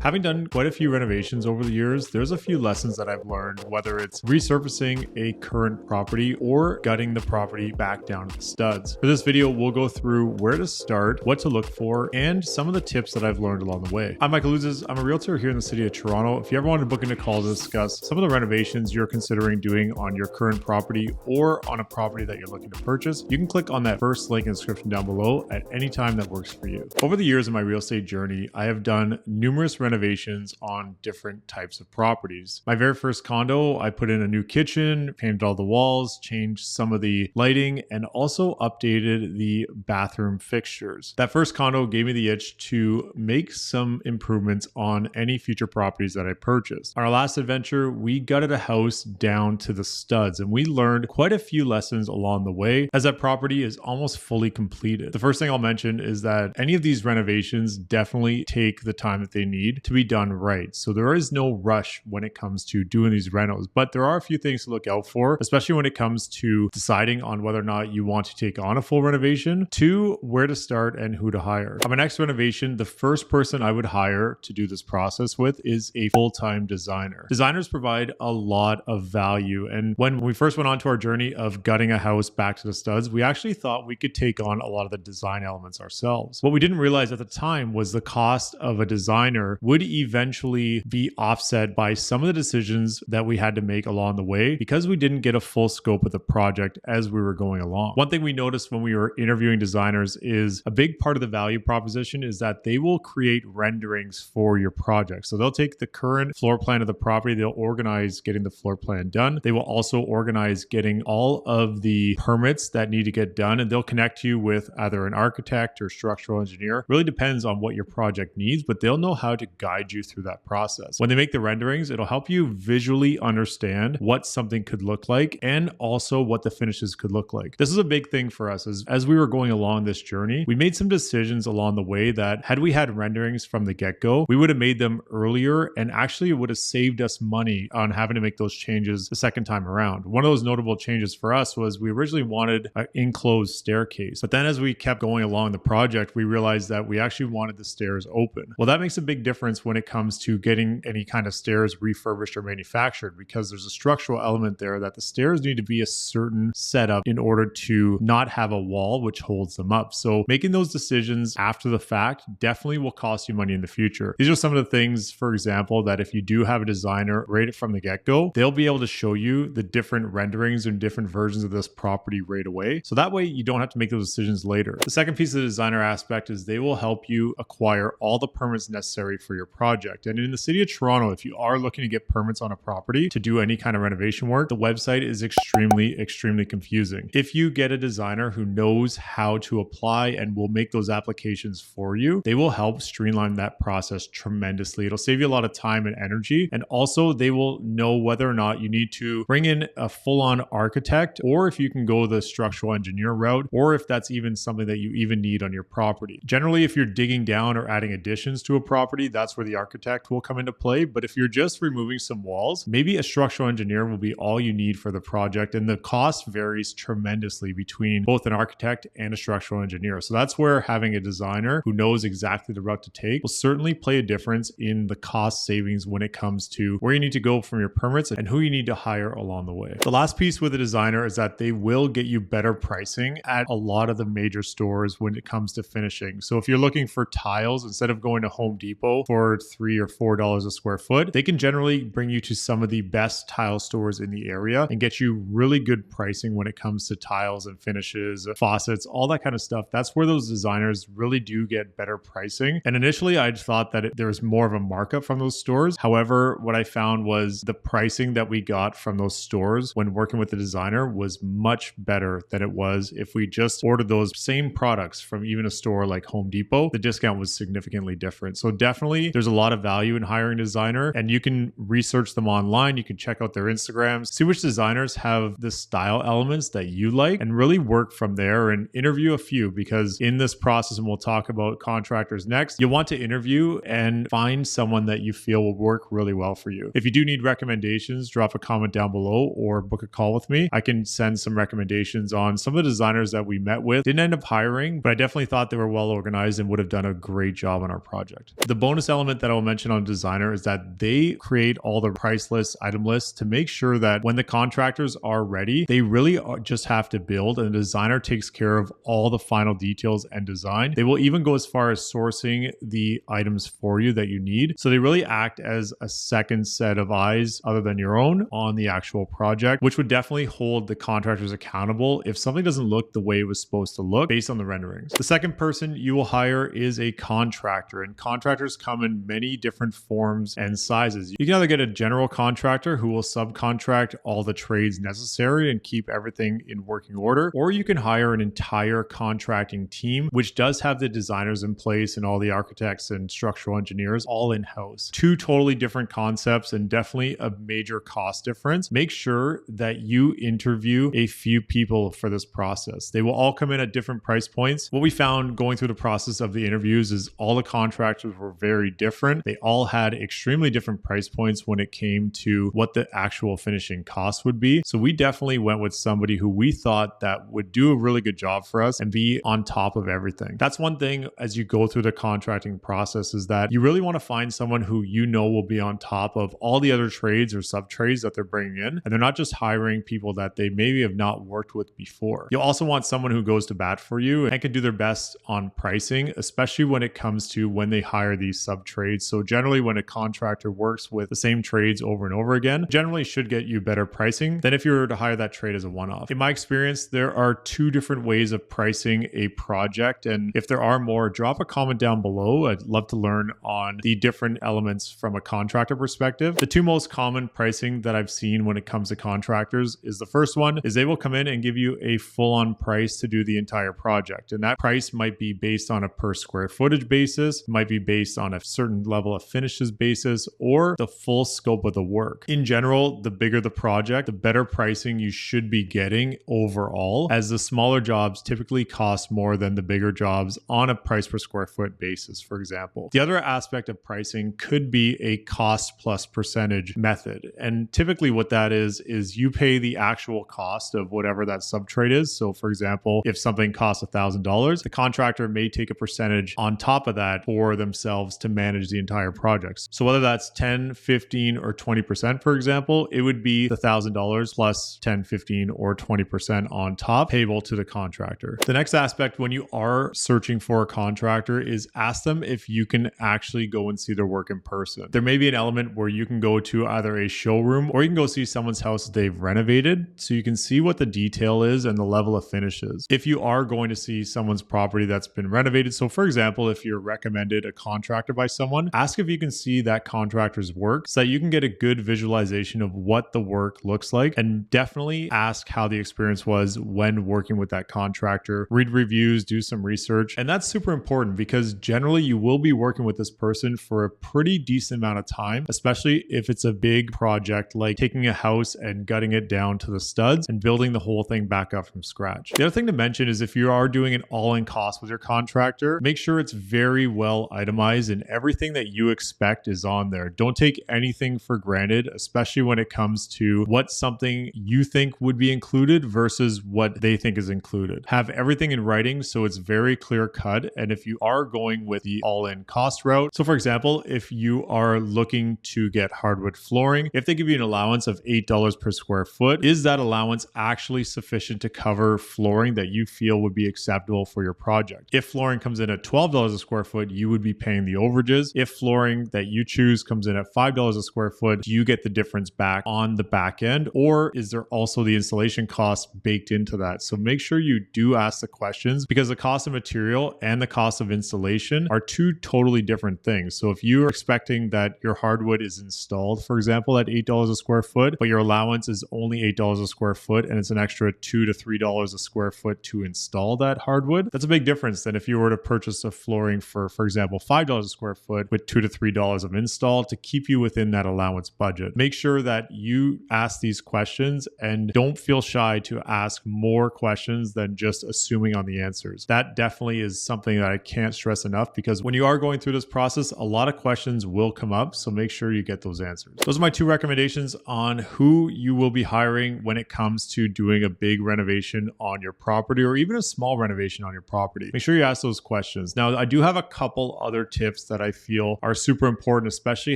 Having done quite a few renovations over the years, there's a few lessons that I've learned, whether it's resurfacing a current property or gutting the property back down to the studs. For this video, we'll go through where to start, what to look for, and some of the tips that I've learned along the way. I'm Michael Ouzas. I'm a realtor here in the city of Toronto. If you ever wanted to book in a call to discuss some of the renovations you're considering doing on your current property or on a property that you're looking to purchase, you can click on that first link in the description down below at any time that works for you. Over the years of my real estate journey, I have done numerous renovations on different types of properties. My very first condo, I put in a new kitchen, painted all the walls, changed some of the lighting, and also updated the bathroom fixtures. That first condo gave me the itch to make some improvements on any future properties that I purchased. On our last adventure, we gutted a house down to the studs, and we learned quite a few lessons along the way as that property is almost fully completed. The first thing I'll mention is that any of these renovations definitely take the time that they need to be done right. So there is no rush when it comes to doing these renos, but there are a few things to look out for, especially when it comes to deciding on whether or not you want to take on a full renovation, to where to start and who to hire. On my next renovation, the first person I would hire to do this process with is a full-time designer. Designers provide a lot of value, and when we first went on to our journey of gutting a house back to the studs, we actually thought we could take on a lot of the design elements ourselves. What we didn't realize at the time was the cost of a designer would eventually be offset by some of the decisions that we had to make along the way because we didn't get a full scope of the project as we were going along. One thing we noticed when we were interviewing designers is a big part of the value proposition is that they will create renderings for your project. So they'll take the current floor plan of the property, they'll organize getting the floor plan done. They will also organize getting all of the permits that need to get done, and they'll connect you with either an architect or structural engineer. Really depends on what your project needs, but they'll know how to guide you through that process. When they make the renderings, it'll help you visually understand what something could look like and also what the finishes could look like. This is a big thing for us as we were going along this journey. We made some decisions along the way that had we had renderings from the get-go, we would have made them earlier, and actually it would have saved us money on having to make those changes the second time around. One of those notable changes for us was we originally wanted an enclosed staircase, but then as we kept going along the project, we realized that we actually wanted the stairs open. Well, that makes a big difference when it comes to getting any kind of stairs refurbished or manufactured, because there's a structural element there that the stairs need to be a certain setup in order to not have a wall which holds them up. So making those decisions after the fact definitely will cost you money in the future. These are some of the things, for example, that if you do have a designer right from the get-go, they'll be able to show you the different renderings and different versions of this property right away. So that way you don't have to make those decisions later. The second piece of the designer aspect is they will help you acquire all the permits necessary for your project. And in the city of Toronto, if you are looking to get permits on a property to do any kind of renovation work, the website is extremely confusing. If you get a designer who knows how to apply and will make those applications for you, they will help streamline that process tremendously. It'll save you a lot of time and energy. And also they will know whether or not you need to bring in a full-on architect, or if you can go the structural engineer route, or if that's even something that you even need on your property. Generally, if you're digging down or adding additions to a property, that's where the architect will come into play. But if you're just removing some walls, maybe a structural engineer will be all you need for the project. And the cost varies tremendously between both an architect and a structural engineer. So that's where having a designer who knows exactly the route to take will certainly play a difference in the cost savings when it comes to where you need to go from your permits and who you need to hire along the way. The last piece with a designer is that they will get you better pricing at a lot of the major stores when it comes to finishing. So if you're looking for tiles, instead of going to Home Depot for $3 or $4 a square foot, they can generally bring you to some of the best tile stores in the area and get you really good pricing when it comes to tiles and finishes, faucets, all that kind of stuff. That's where those designers really do get better pricing. And initially I thought that there was more of a markup from those stores. However, what I found was the pricing that we got from those stores when working with the designer was much better than it was if we just ordered those same products from even a store like Home Depot. The discount was significantly different. So definitely there's a lot of value in hiring a designer, and you can research them online. You can check out their Instagrams, see which designers have the style elements that you like, and really work from there and interview a few, because in this process, and we'll talk about contractors next, you'll want to interview and find someone that you feel will work really well for you. If you do need recommendations, drop a comment down below or book a call with me. I can send some recommendations on some of the designers that we met with. Didn't end up hiring, but I definitely thought they were well organized and would have done a great job on our project. The bonus bonus element that I'll mention on designer is that they create all the price lists, item lists to make sure that when the contractors are ready, they really just have to build, and the designer takes care of all the final details and design. They will even go as far as sourcing the items for you that you need. So they really act as a second set of eyes other than your own on the actual project, which would definitely hold the contractors accountable if something doesn't look the way it was supposed to look based on the renderings. The second person you will hire is a contractor, and contractors come in many different forms and sizes. You can either get a general contractor who will subcontract all the trades necessary and keep everything in working order, or you can hire an entire contracting team, which does have the designers in place and all the architects and structural engineers all in-house. Two totally different concepts and definitely a major cost difference. Make sure that you interview a few people for this process. They will all come in at different price points. What we found going through the process of the interviews is all the contractors were very different. They all had extremely different price points when it came to what the actual finishing cost would be. So we definitely went with somebody who we thought that would do a really good job for us and be on top of everything. That's one thing as you go through the contracting process, is that you really want to find someone who you know will be on top of all the other trades or sub trades that they're bringing in, and they're not just hiring people that they maybe have not worked with before. You'll also want someone who goes to bat for you and can do their best on pricing, especially when it comes to when they hire these sub trades. So generally when a contractor works with the same trades over and over again, generally should get you better pricing than if you were to hire that trade as a one-off. In my experience, there are two different ways of pricing a project, and if there are more, drop a comment down below. I'd love to learn on the different elements from a contractor perspective. The two most common pricing that I've seen when it comes to contractors is the first one is they will come in and give you a full-on price to do the entire project, and that price might be based on a per square footage basis, might be based on a certain level of finishes basis, or the full scope of the work. In general, the bigger the project, the better pricing you should be getting overall, as the smaller jobs typically cost more than the bigger jobs on a price per square foot basis, for example. The other aspect of pricing could be a cost plus percentage method. And typically what that is you pay the actual cost of whatever that subtrade is. So for example, if something costs $1,000, the contractor may take a percentage on top of that for themselves to manage the entire project. So whether that's 10, 15, or 20%, for example, it would be the $1,000 plus 10, 15, or 20% on top payable to the contractor. The next aspect when you are searching for a contractor is ask them if you can actually go and see their work in person. There may be an element where you can go to either a showroom or you can go see someone's house that they've renovated so you can see what the detail is and the level of finishes. If you are going to see someone's property that's been renovated, so for example, if you're recommended a contractor by someone, ask if you can see that contractor's work so that you can get a good visualization of what the work looks like, and definitely ask how the experience was when working with that contractor. Read reviews, do some research, and that's super important because generally you will be working with this person for a pretty decent amount of time, especially if it's a big project like taking a house and gutting it down to the studs and building the whole thing back up from scratch. The other thing to mention is if you are doing an all-in cost with your contractor, make sure it's very well itemized and everything that you expect is on there. Don't take anything for granted, especially when it comes to what something you think would be included versus what they think is included. Have everything in writing so it's very clear cut. And if you are going with the all-in cost route, so for example, if you are looking to get hardwood flooring, if they give you an allowance of $8 per square foot, is that allowance actually sufficient to cover flooring that you feel would be acceptable for your project? If flooring comes in at $12 a square foot, you would be paying the overages. If flooring that you choose comes in at $5 a square foot, do you get the difference back on the back end, or is there also the installation cost baked into that? So make sure you do ask the questions, because the cost of material and the cost of installation are two totally different things. So if you're expecting that your hardwood is installed, for example, at $8 a square foot, but your allowance is only $8 a square foot and it's an extra $2 to $3 a square foot to install that hardwood, that's a big difference than if you were to purchase a flooring for example, $5 a square foot with $2 to $3 of install to keep you within that allowance budget. Make sure that you ask these questions and don't feel shy to ask more questions than just assuming on the answers. That definitely is something that I can't stress enough, because when you are going through this process, a lot of questions will come up. So make sure you get those answers. Those are my two recommendations on who you will be hiring when it comes to doing a big renovation on your property or even a small renovation on your property. Make sure you ask those questions. Now, I do have a couple other tips that that I feel are super important, especially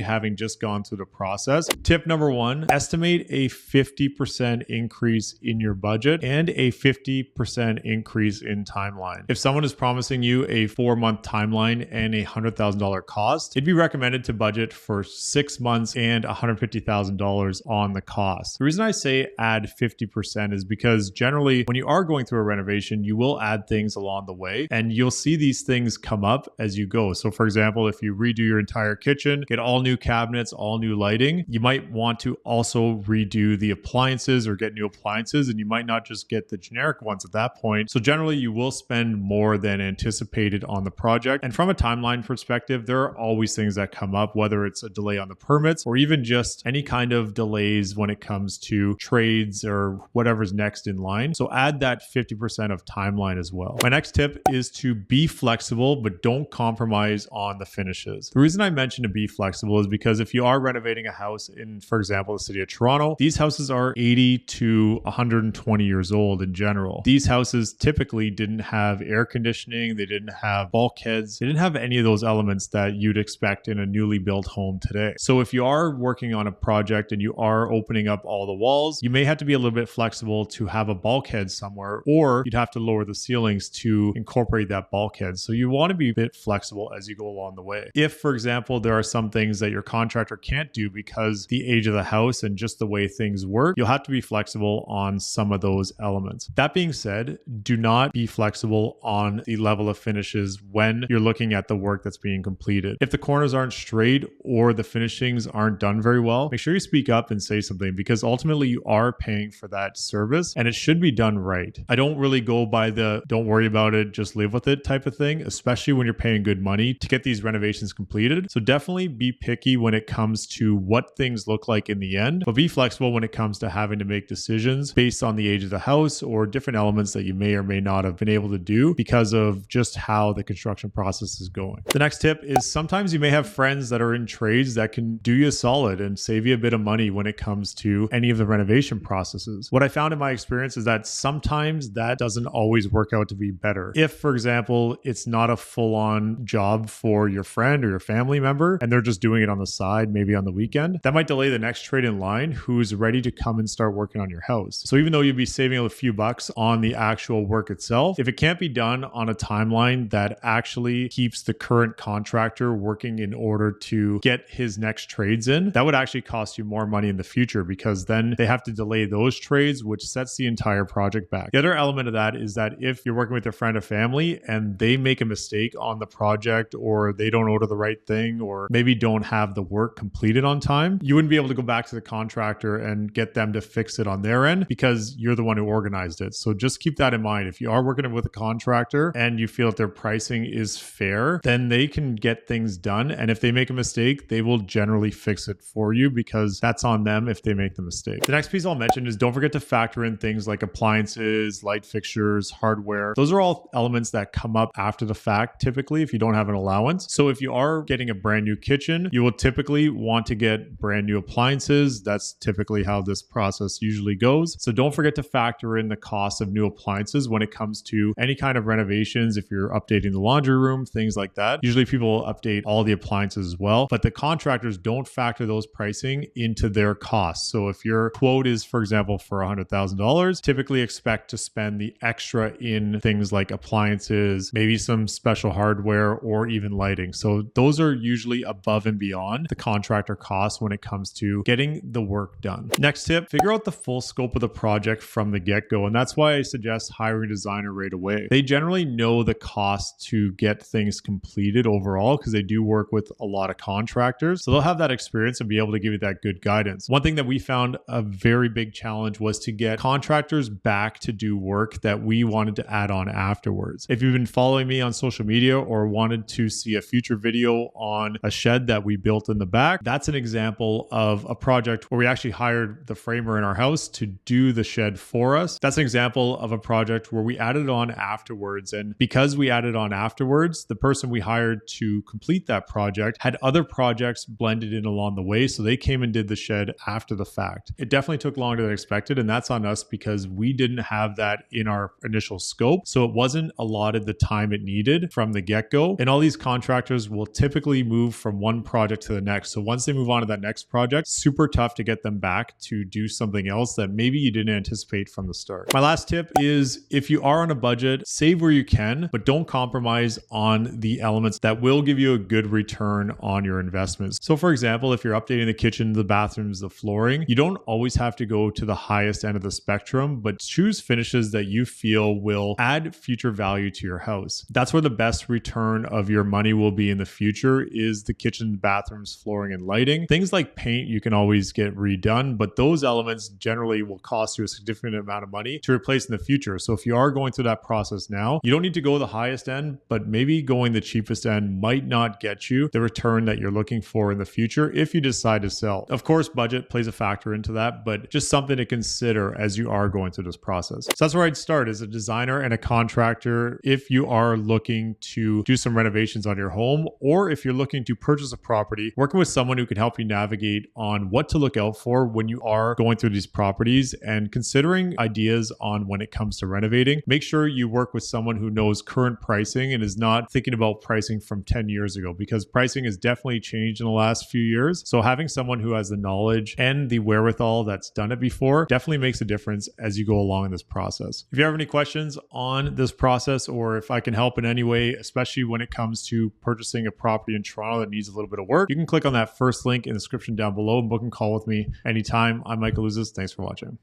having just gone through the process. Tip number one, estimate a 50% increase in your budget and a 50% increase in timeline. If someone is promising you a 4-month timeline and a $100,000 cost, it'd be recommended to budget for 6 months and $150,000 on the cost. The reason I say add 50% is because generally when you are going through a renovation, you will add things along the way and you'll see these things come up as you go. So for example, if you redo your entire kitchen, get all new cabinets, all new lighting, you might want to also redo the appliances or get new appliances, and you might not just get the generic ones at that point. So generally you will spend more than anticipated on the project. And from a timeline perspective, there are always things that come up, whether it's a delay on the permits or even just any kind of delays when it comes to trades or whatever's next in line. So add that 50% of timeline as well. My next tip is to be flexible, but don't compromise on the finishes. The reason I mentioned to be flexible is because if you are renovating a house in, for example, the city of Toronto, these houses are 80 to 120 years old in general. These houses typically didn't have air conditioning, they didn't have bulkheads, they didn't have any of those elements that you'd expect in a newly built home today. So if you are working on a project and you are opening up all the walls, you may have to be a little bit flexible to have a bulkhead somewhere, or you'd have to lower the ceilings to incorporate that bulkhead. So you want to be a bit flexible as you go along the way. If, for example, there are some things that your contractor can't do because the age of the house and just the way things work, you'll have to be flexible on some of those elements. That being said, do not be flexible on the level of finishes when you're looking at the work that's being completed. If the corners aren't straight or the finishings aren't done very well, make sure you speak up and say something, because ultimately you are paying for that service and it should be done right. I don't really go by the don't worry about it, just live with it type of thing, especially when you're paying good money to get these renovations completed. So definitely be picky when it comes to what things look like in the end, but be flexible when it comes to having to make decisions based on the age of the house or different elements that you may or may not have been able to do because of just how the construction process is going. The next tip is sometimes you may have friends that are in trades that can do you a solid and save you a bit of money when it comes to any of the renovation processes. What I found in my experience is that sometimes that doesn't always work out to be better. If, for example, it's not a full-on job for your friend or your family member and they're just doing it on the side, maybe on the weekend, that might delay the next trade in line who's ready to come and start working on your house. So even though you'd be saving a few bucks on the actual work itself, if it can't be done on a timeline that actually keeps the current contractor working in order to get his next trades in, that would actually cost you more money in the future, because then they have to delay those trades, which sets the entire project back. The other element of that is that if you're working with a friend or family and they make a mistake on the project, or they don't order the right thing, or maybe don't have the work completed on time, you wouldn't be able to go back to the contractor and get them to fix it on their end because you're the one who organized it. So just keep that in mind. If you are working with a contractor and you feel that their pricing is fair, then they can get things done. And if they make a mistake, they will generally fix it for you, because that's on them if they make the mistake. The next piece I'll mention is don't forget to factor in things like appliances, light fixtures, hardware. Those are all elements that come up after the fact, typically, if you don't have an allowance. So if you are getting a brand new kitchen, you will typically want to get brand new appliances. That's typically how this process usually goes. So don't forget to factor in the cost of new appliances when it comes to any kind of renovations. If you're updating the laundry room, things like that, usually people update all the appliances as well, but the contractors don't factor those pricing into their costs. So if your quote is, for example, for $100,000, typically expect to spend the extra in things like appliances, maybe some special hardware, or even lighting. So those are usually above and beyond the contractor costs when it comes to getting the work done. Next tip, figure out the full scope of the project from the get-go. And that's why I suggest hiring a designer right away. They generally know the cost to get things completed overall, because they do work with a lot of contractors. So they'll have that experience and be able to give you that good guidance. One thing that we found a very big challenge was to get contractors back to do work that we wanted to add on afterwards. If you've been following me on social media or wanted to see a future video on a shed that we built in the back, that's an example of a project where we actually hired the framer in our house to do the shed for us. That's an example of a project where we added on afterwards. And because we added on afterwards, the person we hired to complete that project had other projects blended in along the way. So they came and did the shed after the fact. It definitely took longer than expected. And that's on us because we didn't have that in our initial scope. So it wasn't allotted the time it needed from the get-go. And all these contractors contractors will typically move from one project to the next. So once they move on to that next project, super tough to get them back to do something else that maybe you didn't anticipate from the start. My last tip is if you are on a budget, save where you can, but don't compromise on the elements that will give you a good return on your investments. So for example, if you're updating the kitchen, the bathrooms, the flooring, you don't always have to go to the highest end of the spectrum, but choose finishes that you feel will add future value to your house. That's where the best return of your money will be in the future is the kitchen, bathrooms, flooring, and lighting. Things like paint, you can always get redone, but those elements generally will cost you a significant amount of money to replace in the future. So if you are going through that process now, you don't need to go the highest end, but maybe going the cheapest end might not get you the return that you're looking for in the future if you decide to sell. Of course, budget plays a factor into that, but just something to consider as you are going through this process. So that's where I'd start as a designer and a contractor if you are looking to do some renovations on your home, or if you're looking to purchase a property, working with someone who can help you navigate on what to look out for when you are going through these properties and considering ideas on when it comes to renovating. Make sure you work with someone who knows current pricing and is not thinking about pricing from 10 years ago, because pricing has definitely changed in the last few years. So having someone who has the knowledge and the wherewithal that's done it before definitely makes a difference as you go along in this process. If you have any questions on this process, or if I can help in any way, especially when it comes to purchasing a property in Toronto that needs a little bit of work, you can click on that first link in the description down below and book a call with me anytime. I'm Michael Ouzas. Thanks for watching.